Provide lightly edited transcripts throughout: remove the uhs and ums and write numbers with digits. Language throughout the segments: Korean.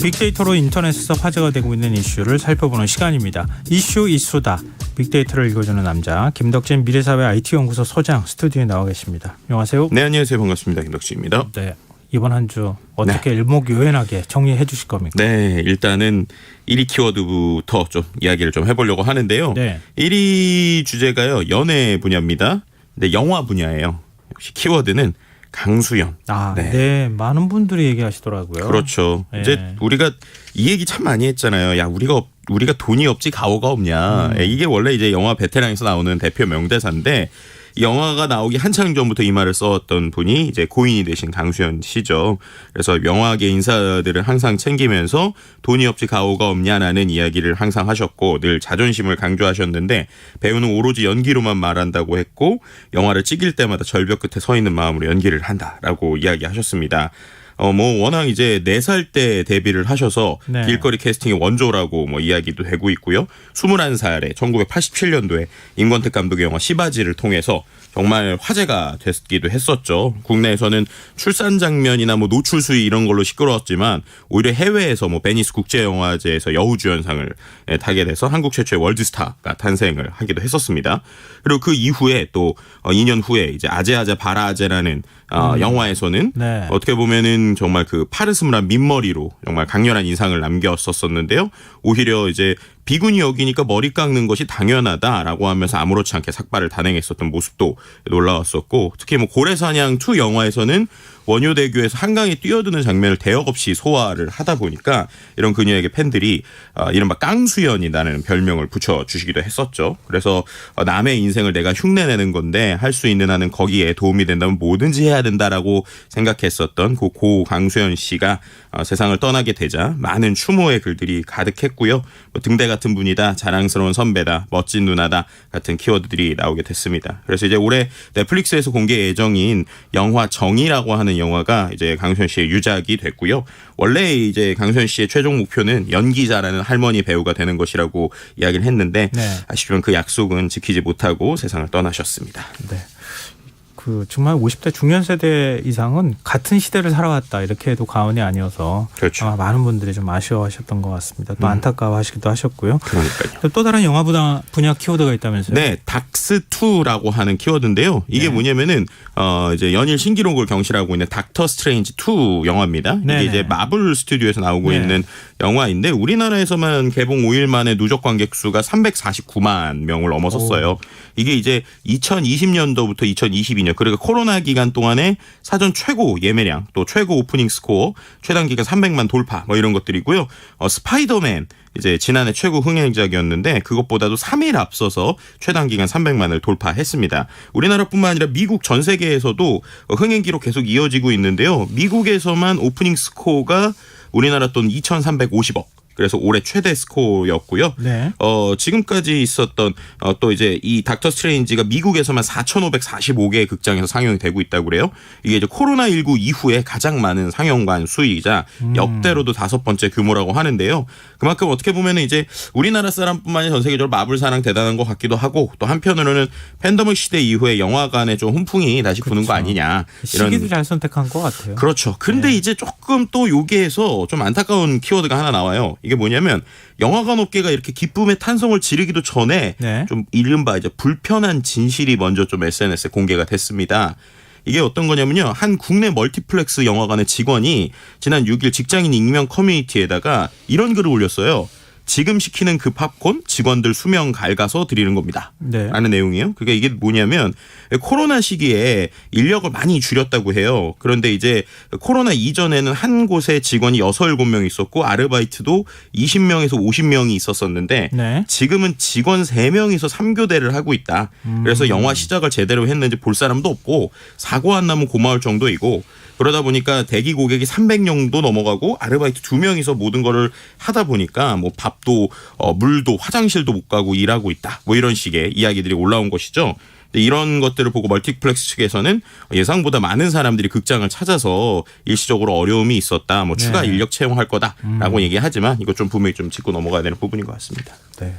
빅데이터로 인터넷에서 화제가 되고 있는 이슈를 살펴보는 시간입니다. 이슈 이수다. 빅데이터를 읽어주는 남자 김덕진 미래사회 IT연구소 소장 스튜디오에 나와 계십니다. 안녕하세요. 네, 안녕하세요. 반갑습니다. 김덕진입니다. 네, 이번 한 주 어떻게 일목요연하게 정리해 주실 겁니까? 네, 일단은 1위 키워드부터 좀 이야기를 좀 해보려고 하는데요. 네. 1위 주제가요. 연애 분야입니다. 근데 영화 분야예요. 역시 키워드는 강수연. 네. 많은 분들이 얘기하시더라고요. 그렇죠. 네. 이제 우리가 이 얘기 참 많이 했잖아요. 야, 우리가 돈이 없지 가오가 없냐. 이게 원래 이제 영화 베테랑에서 나오는 대표 명대사인데 이 영화가 나오기 한참 전부터 이 말을 써왔던 분이 이제 고인이 되신 강수연 씨죠. 그래서 영화계 인사들을 항상 챙기면서 돈이 없지 가오가 없냐라는 이야기를 항상 하셨고 늘 자존심을 강조하셨는데 배우는 오로지 연기로만 말한다고 했고 영화를 찍을 때마다 절벽 끝에 서 있는 마음으로 연기를 한다라고 이야기하셨습니다. 워낙 이제 4살 때 데뷔를 하셔서 네. 길거리 캐스팅의 원조라고 이야기도 되고 있고요. 21살에 1987년도에 임권택 감독의 영화 시바지를 통해서 정말 화제가 됐기도 했었죠. 국내에서는 출산 장면이나 노출 수위 이런 걸로 시끄러웠지만 오히려 해외에서 베니스 국제영화제에서 여우주연상을 타게 돼서 한국 최초의 월드스타가 탄생을 하기도 했었습니다. 그리고 그 이후에 또 2년 후에 이제 아제아제 바라아제라는 영화에서는 네. 어떻게 보면은 정말 그 파르스름한 민머리로 정말 강렬한 인상을 남겼었는데요. 오히려 이제 비군이 여기니까 머리 깎는 것이 당연하다라고 하면서 아무렇지 않게 삭발을 단행했었던 모습도 놀라웠었고 특히 고래사냥 2 영화에서는 원효대교에서 한강에 뛰어드는 장면을 대역 없이 소화를 하다 보니까 이런 그녀에게 팬들이 이른바 깡수연이라는 별명을 붙여주시기도 했었죠. 그래서 남의 인생을 내가 흉내내는 건데 할 수 있는 한은 거기에 도움이 된다면 뭐든지 해야 된다라고 생각했었던 고 강수연 씨가 세상을 떠나게 되자 많은 추모의 글들이 가득했고요. 등대 같은 분이다, 자랑스러운 선배다, 멋진 누나다 같은 키워드들이 나오게 됐습니다. 그래서 이제 올해 넷플릭스에서 공개 예정인 영화 정의라고 하는 영화가 이제 강수연 씨의 유작이 됐고요. 원래 이제 강수연 씨의 최종 목표는 연기자라는 할머니 배우가 되는 것이라고 이야기를 했는데 아쉽지만 그 약속은 지키지 못하고 세상을 떠나셨습니다. 네. 정말 50대 중년 세대 이상은 같은 시대를 살아왔다 이렇게 해도 과언이 아니어서 그렇죠. 아마 많은 분들이 좀 아쉬워하셨던 것 같습니다. 또 안타까워하시기도 하셨고요. 그러니까요. 또 다른 영화 분야 키워드가 있다면서요? 네, 닥스2라고 하는 키워드인데요. 이게 뭐냐면은 이제 연일 신기록을 경신하고 있는 닥터 스트레인지 2 영화입니다. 이게 이제 마블 스튜디오에서 나오고 있는 영화인데 우리나라에서만 개봉 5일 만에 누적 관객 수가 349만 명을 넘어섰어요. 이게 이제 2020년도부터 2022년 그러니까 코로나 기간 동안에 사전 최고 예매량 또 최고 오프닝 스코어 최단 기간 300만 돌파 이런 것들이고요. 스파이더맨 이제 지난해 최고 흥행작이었는데 그것보다도 3일 앞서서 최단 기간 300만을 돌파했습니다. 우리나라뿐만 아니라 미국 전 세계에서도 흥행 기록 계속 이어지고 있는데요. 미국에서만 오프닝 스코어가 우리나라 돈 2,350억. 그래서 올해 최대 스코어였고요. 네. 지금까지 있었던 또 이제 이 닥터 스트레인지가 미국에서만 4,545개의 극장에서 상영이 되고 있다고 그래요. 이게 이제 코로나19 이후에 가장 많은 상영관 수이자 역대로도 5번째 규모라고 하는데요. 그만큼 어떻게 보면 이제 우리나라 사람뿐만 아니라 전 세계적으로 마블 사랑 대단한 것 같기도 하고 또 한편으로는 팬데믹 시대 이후에 영화관에 좀 훈풍이 다시 부는 거 아니냐. 이런 시기도 잘 선택한 것 같아요. 그렇죠. 근데 이제 조금 또 여기에서 좀 안타까운 키워드가 하나 나와요. 이게 뭐냐면 영화관 업계가 이렇게 기쁨의 탄성을 지르기도 전에 좀 이른바 이제 불편한 진실이 먼저 좀 SNS에 공개가 됐습니다. 이게 어떤 거냐면요. 한 국내 멀티플렉스 영화관의 직원이 지난 6일 직장인 익명 커뮤니티에다가 이런 글을 올렸어요. 지금 시키는 그 팝콘 직원들 수명 갉아서 드리는 겁니다. 라는 내용이에요. 그러니까 이게 뭐냐면 코로나 시기에 인력을 많이 줄였다고 해요. 그런데 이제 코로나 이전에는 한 곳에 직원이 6, 7명 있었고 아르바이트도 20명에서 50명이 있었었는데 지금은 직원 3명이서 3교대를 하고 있다. 그래서 영화 시작을 제대로 했는지 볼 사람도 없고 사고 안 나면 고마울 정도이고 그러다 보니까 대기 고객이 300명도 넘어가고 아르바이트 2명이서 모든 거를 하다 보니까 밥도 물도 화장실도 못 가고 일하고 있다. 이런 식의 이야기들이 올라온 것이죠. 이런 것들을 보고 멀티플렉스 측에서는 예상보다 많은 사람들이 극장을 찾아서 일시적으로 어려움이 있었다. 추가 인력 채용할 거다라고 얘기하지만 이거 좀 분명히 좀 짚고 넘어가야 되는 부분인 것 같습니다. 네.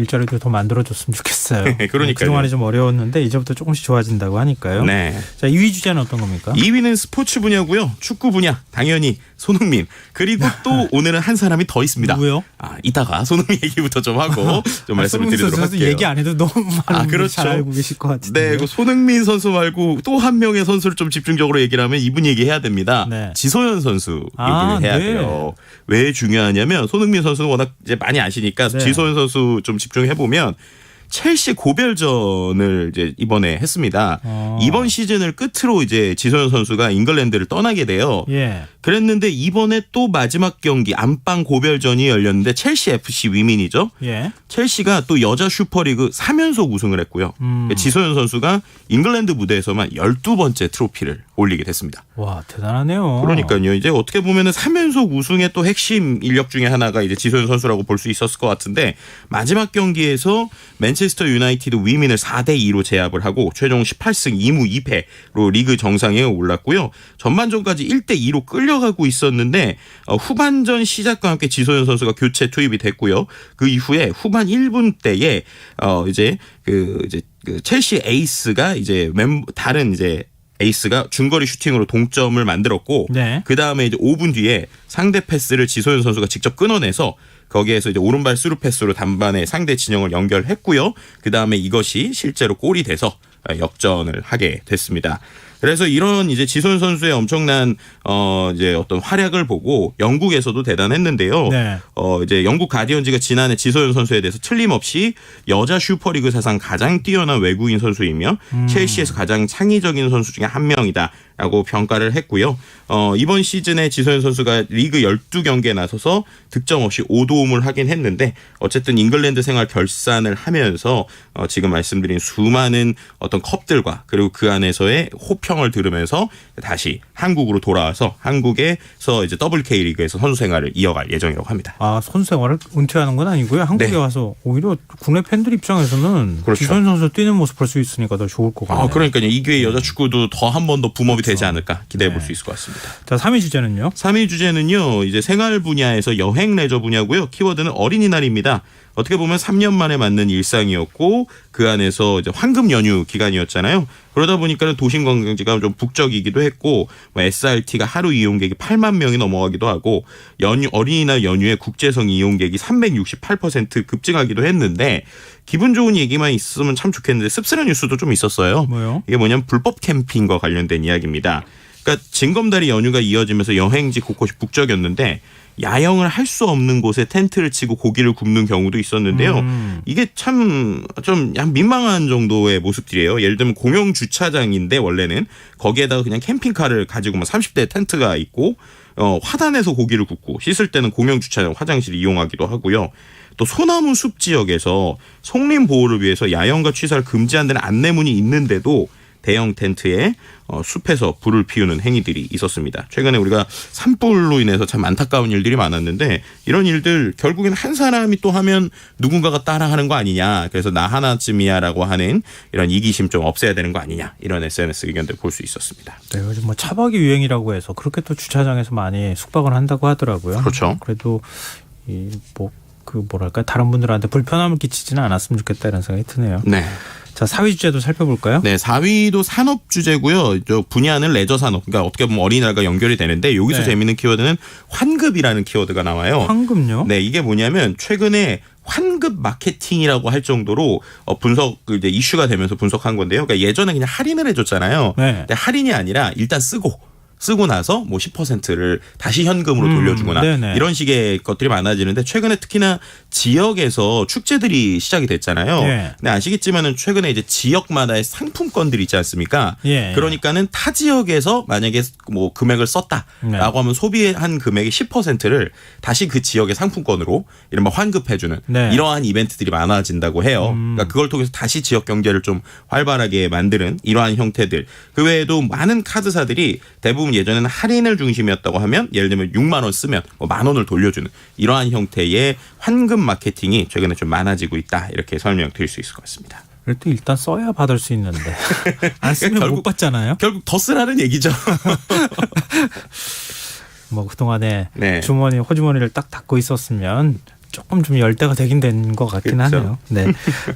일자리도 더 만들어줬으면 좋겠어요. 그러니까요. 그동안에 좀 어려웠는데 이제부터 조금씩 좋아진다고 하니까요. 네. 자, 2위 주제는 어떤 겁니까? 2위는 스포츠 분야고요. 축구 분야 당연히 손흥민. 그리고 또 오늘은 한 사람이 더 있습니다. 누구요? 이따가 손흥민 얘기부터 좀 하고 좀 말씀을 드리도록 할게요. 얘기 안 해도 너무 많은 분들이 그렇죠. 잘 알고 계실 것 같은데. 네, 그 손흥민 선수 말고 또 한 명의 선수를 좀 집중적으로 얘기를 하면 이분 얘기해야 됩니다. 네. 지소연 선수 얘기를 해야 돼요. 왜 중요하냐면 손흥민 선수는 워낙 이제 많이 아시니까 네. 지소연 선수 좀 집중해 보면 첼시 고별전을 이제 이번에 했습니다. 이번 시즌을 끝으로 이제 지소연 선수가 잉글랜드를 떠나게 돼요. 예. 그랬는데 이번에 또 마지막 경기 안방 고별전이 열렸는데 첼시 FC 위민이죠. 예. 첼시가 또 여자 슈퍼리그 3연속 우승을 했고요. 지소연 선수가 잉글랜드 무대에서만 12번째 트로피를 올리게 됐습니다. 와, 대단하네요. 그러니까요. 이제 어떻게 보면은 3연속 우승의 또 핵심 인력 중에 하나가 이제 지소연 선수라고 볼 수 있었을 것 같은데 마지막 경기에서 맨체스터 유나이티드 위민을 4대2로 제압을 하고 최종 18승 2무 2패로 리그 정상에 올랐고요. 전반전까지 1대2로 끌려가고 있었는데 후반전 시작과 함께 지소연 선수가 교체 투입이 됐고요. 그 이후에 후반 1분 때에 이제 그 첼시 에이스가 이제 다른 이제 에이스가 중거리 슈팅으로 동점을 만들었고 네. 그 다음에 이제 5분 뒤에 상대 패스를 지소연 선수가 직접 끊어내서 거기에서 이제 오른발 스루 패스로 단반에 상대 진영을 연결했고요. 그 다음에 이것이 실제로 골이 돼서 역전을 하게 됐습니다. 그래서 이런 이제 지소연 선수의 엄청난 이제 어떤 활약을 보고 영국에서도 대단했는데요. 네. 이제 영국 가디언지가 지난해 지소연 선수에 대해서 틀림없이 여자 슈퍼리그 사상 가장 뛰어난 외국인 선수이며 첼시에서 가장 창의적인 선수 중에 한 명이다라고 평가를 했고요. 이번 시즌에 지소연 선수가 리그 12경기에 나서서 득점 없이 5도움을 하긴 했는데 어쨌든 잉글랜드 생활 결산을 하면서 지금 말씀드린 수많은 어떤 컵들과 그리고 그 안에서의 호평을 들으면서 다시 한국으로 돌아와서 한국에서 이제 WK 리그에서 선수 생활을 이어갈 예정이라고 합니다. 선수 생활을 은퇴하는 건 아니고요. 한국에 네. 와서 오히려 국내 팬들 입장에서는 그렇죠. 지소연 선수 뛰는 모습 볼 수 있으니까 더 좋을 것 같아요. 그러니까요. 이 기회에 여자 축구도 더 한 번 더 붐업이 되지 않을까 기대해 볼 수 있을 것 같습니다. 자, 3위 주제는요? 3위 주제는요. 이제 생활 분야에서 여행 레저 분야고요. 키워드는 어린이날입니다. 어떻게 보면 3년 만에 맞는 일상이었고 그 안에서 이제 황금 연휴 기간이었잖아요. 그러다 보니까 도심 관광지가 좀 북적이기도 했고 SRT가 하루 이용객이 8만 명이 넘어가기도 하고 어린이날 연휴에 국제선 이용객이 368% 급증하기도 했는데 기분 좋은 얘기만 있으면 참 좋겠는데 씁쓸한 뉴스도 좀 있었어요. 뭐요? 이게 뭐냐면 불법 캠핑과 관련된 이야기입니다. 그러니까 징검다리 연휴가 이어지면서 여행지 곳곳이 북적였는데 야영을 할 수 없는 곳에 텐트를 치고 고기를 굽는 경우도 있었는데요. 이게 참 좀 민망한 정도의 모습들이에요. 예를 들면 공영 주차장인데 원래는 거기에다가 그냥 캠핑카를 가지고 30대 텐트가 있고 화단에서 고기를 굽고 씻을 때는 공영 주차장 화장실 이용하기도 하고요. 또 소나무 숲 지역에서 송림 보호를 위해서 야영과 취사를 금지한다는 안내문이 있는데도 대형 텐트에 숲에서 불을 피우는 행위들이 있었습니다. 최근에 우리가 산불로 인해서 참 안타까운 일들이 많았는데 이런 일들 결국엔 한 사람이 또 하면 누군가가 따라하는 거 아니냐. 그래서 나 하나쯤이야라고 하는 이런 이기심 좀 없애야 되는 거 아니냐. 이런 SNS 의견들 볼 수 있었습니다. 네, 요즘 뭐 차박이 유행이라고 해서 그렇게 또 주차장에서 많이 숙박을 한다고 하더라고요. 그렇죠. 그래도 뭐랄까 다른 분들한테 불편함을 끼치지는 않았으면 좋겠다 이런 생각이 드네요. 네. 자, 4위 주제도 살펴볼까요? 네, 4위도 산업 주제고요. 저 분야는 레저 산업. 그러니까 어떻게 보면 어린이날과 연결이 되는데 여기서 네. 재미있는 키워드는 환급이라는 키워드가 나와요. 황금요? 네, 이게 뭐냐면 최근에 환급 마케팅이라고 할 정도로 이제 이슈가 되면서 분석한 건데요. 그러니까 예전에 그냥 할인을 해줬잖아요. 네. 근데 할인이 아니라 일단 쓰고 나서 뭐 10%를 다시 현금으로 돌려주거나 네네. 이런 식의 것들이 많아지는데 최근에 특히나 지역에서 축제들이 시작이 됐잖아요. 예. 근데 아시겠지만은 최근에 이제 지역마다의 상품권들이 있지 않습니까? 예. 그러니까는 타 지역에서 만약에 뭐 금액을 썼다라고 네. 하면 소비한 금액의 10%를 다시 그 지역의 상품권으로 이른바 환급해주는 네. 이러한 이벤트들이 많아진다고 해요. 그러니까 그걸 통해서 다시 지역 경제를 좀 활발하게 만드는 이러한 형태들. 그 외에도 많은 카드사들이 대부분 예전에는 할인을 중심이었다고 하면 예를 들면 6만 원 쓰면 뭐 만 원을 돌려주는 이러한 형태의 환급 마케팅이 최근에 좀 많아지고 있다. 이렇게 설명드릴 수 있을 것 같습니다. 그래도 일단 써야 받을 수 있는데 안 쓰면 못 받잖아요. 결국 더 쓰라는 얘기죠. 뭐 그동안에 네. 호주머니를 딱 닫고 있었으면 조금 좀 열대가 되긴 된 것 같긴 그렇죠. 하네요. 네.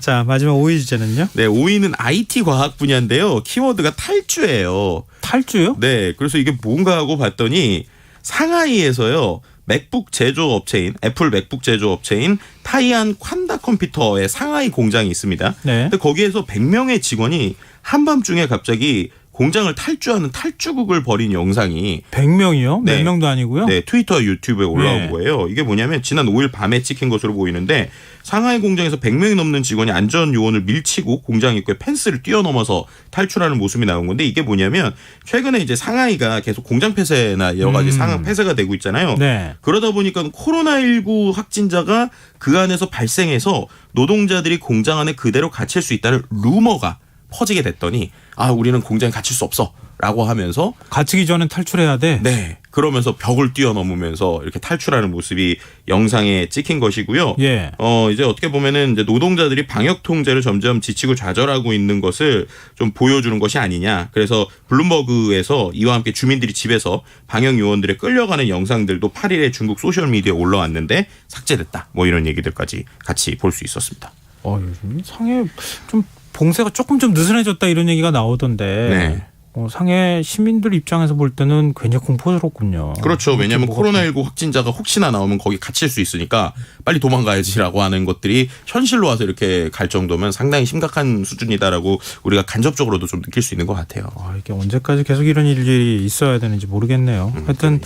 자, 마지막 5위 주제는요? 네, 5위는 IT 과학 분야인데요. 키워드가 탈주예요. 탈주요? 네, 그래서 이게 뭔가 하고 봤더니 상하이에서요. 맥북 제조업체인 애플 맥북 제조업체인 타이안 콴다 컴퓨터의 상하이 공장이 있습니다. 네. 근데 거기에서 100명의 직원이 한밤중에 갑자기 공장을 탈주하는 탈주극을 벌인 영상이 100명이요? 네. 몇 명도 아니고요? 네, 트위터와 유튜브에 올라온 네. 거예요. 이게 뭐냐면 지난 5일 밤에 찍힌 것으로 보이는데 상하이 공장에서 100명이 넘는 직원이 안전 요원을 밀치고 공장 입구에 펜스를 뛰어넘어서 탈출하는 모습이 나온 건데 이게 뭐냐면 최근에 이제 상하이가 계속 공장 폐쇄나 여러 가지 상황 폐쇄가 되고 있잖아요. 네. 그러다 보니까 코로나19 확진자가 그 안에서 발생해서 노동자들이 공장 안에 그대로 갇힐 수 있다는 루머가 퍼지게 됐더니 아 우리는 공장에 갇힐 수 없어 라고 하면서 갇히기 전엔 탈출해야 돼? 네 그러면서 벽을 뛰어넘으면서 이렇게 탈출하는 모습이 영상에 찍힌 것이고요. 예. 이제 어떻게 보면은 이제 노동자들이 방역 통제를 점점 지치고 좌절하고 있는 것을 좀 보여주는 것이 아니냐. 그래서 블룸버그에서 이와 함께 주민들이 집에서 방역 요원들에 끌려가는 영상들도 8일에 중국 소셜 미디어에 올라왔는데 삭제됐다. 뭐 이런 얘기들까지 같이 볼 수 있었습니다. 요즘 상해 좀 봉쇄가 조금 좀 느슨해졌다 이런 얘기가 나오던데 네. 상해 시민들 입장에서 볼 때는 굉장히 공포스럽군요. 그렇죠. 왜냐하면 코로나19 확진자가 혹시나 나오면 거기 갇힐 수 있으니까 빨리 도망가야지라고 하는 것들이 현실로 와서 이렇게 갈 정도면 상당히 심각한 수준이다라고 우리가 간접적으로도 좀 느낄 수 있는 것 같아요. 이게 언제까지 계속 이런 일이 있어야 되는지 모르겠네요. 하여튼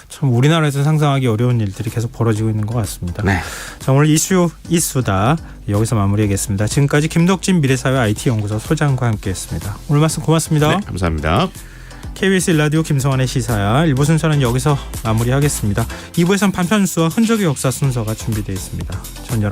참 우리나라에서 상상하기 어려운 일들이 계속 벌어지고 있는 것 같습니다. 네. 자, 오늘 이슈 이수다 여기서 마무리하겠습니다. 지금까지 김덕진 미래사회 IT연구소 소장과 함께했습니다. 오늘 말씀 고맙습니다. 네, 감사합니다. KBS 라디오 김성환의 시사야 1부 순서는 여기서 마무리하겠습니다. 2부에서는 반편수와 흔적의 역사 순서가 준비되어 있습니다. 전 11시